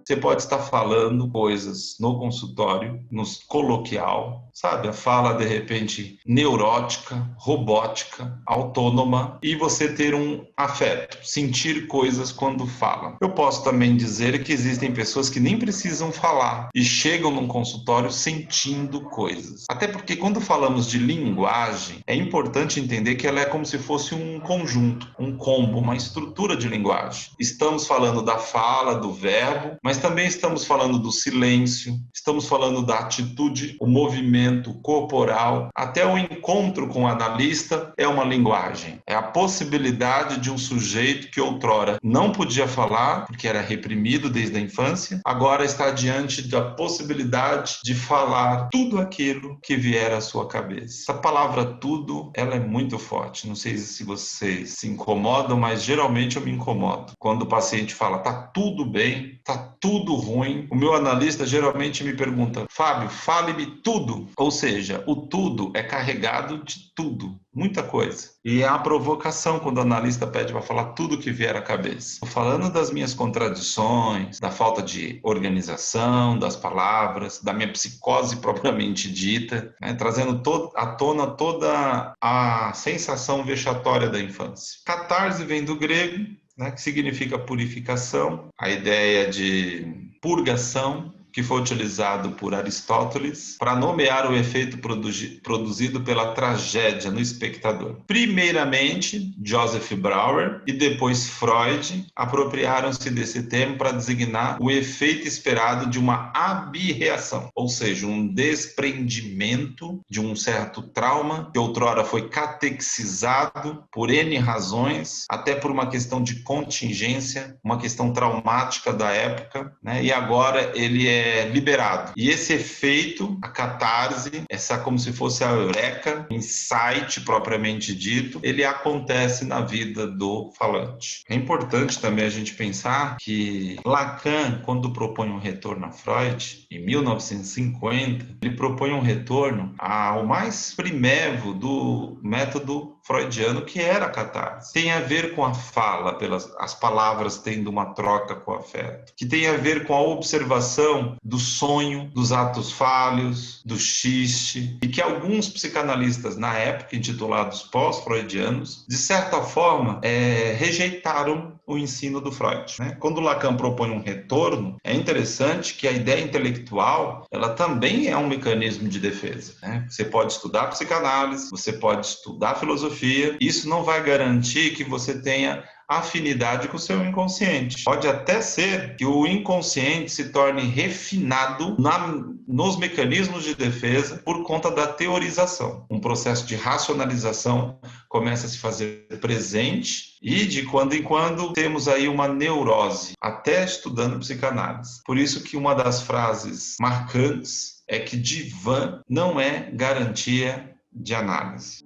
Você pode estar falando coisas no consultório, no coloquial, sabe? A fala, de repente, neurótica, robótica, autônoma, e você ter um afeto, sentir coisas quando fala. Eu posso também dizer que existem pessoas que nem precisam falar e chegam num consultório sentindo coisas. Até porque quando falamos de linguagem, é importante entender que ela é como se fosse um conjunto, um combo, uma estrutura de linguagem. Estamos falando da fala, do verbo, mas também estamos falando do silêncio, estamos falando da atitude, o movimento corporal, até o encontro com o analista é uma linguagem. É a possibilidade de um sujeito que outrora não podia falar, porque era reprimido desde a infância, agora está diante da possibilidade de falar tudo aquilo que vier à sua cabeça. Essa palavra tudo, ela é muito forte. Não sei se vocês se incomodam, mas geralmente eu me incomodo. Quando o paciente fala, tá tudo bem, tá tudo ruim, o meu analista geralmente me pergunta, Fábio, fale-me tudo. Ou seja, o tudo é carregado de tudo, muita coisa. E é a provocação quando o analista pede para falar tudo que vier à cabeça. Estou falando das minhas contradições, da falta de organização, das palavras, da minha psicose propriamente dita, né? Trazendo à tona toda a sensação vexatória da infância. Catarse vem do grego, né, que significa purificação, a ideia de purgação, que foi utilizado por Aristóteles para nomear o efeito produzido pela tragédia no espectador. Primeiramente, Joseph Brauer e depois Freud apropriaram-se desse termo para designar o efeito esperado de uma abirreação, ou seja, um desprendimento de um certo trauma que outrora foi catexizado por N razões, até por uma questão de contingência, uma questão traumática da época, né? E agora ele é liberado. E esse efeito, a catarse, essa como se fosse a eureka, insight propriamente dito, ele acontece na vida do falante. É importante também a gente pensar que Lacan, quando propõe um retorno a Freud, em 1950, ele propõe um retorno ao mais primevo do método freudiano, que era a catarse. Tem a ver com a fala, as palavras tendo uma troca com o afeto, que tem a ver com a observação do sonho, dos atos falhos, do xiste, e que alguns psicanalistas, na época, intitulados pós-freudianos, de certa forma, rejeitaram o ensino do Freud, né? Quando Lacan propõe um retorno, é interessante que a ideia intelectual, ela também é um mecanismo de defesa, né? Você pode estudar psicanálise, você pode estudar filosofia, isso não vai garantir que você tenha afinidade com o seu inconsciente. Pode até ser que o inconsciente se torne refinado nos mecanismos de defesa por conta da teorização. Um processo de racionalização começa a se fazer presente e de quando em quando temos aí uma neurose, até estudando psicanálise. Por isso que uma das frases marcantes é que divã não é garantia de análise.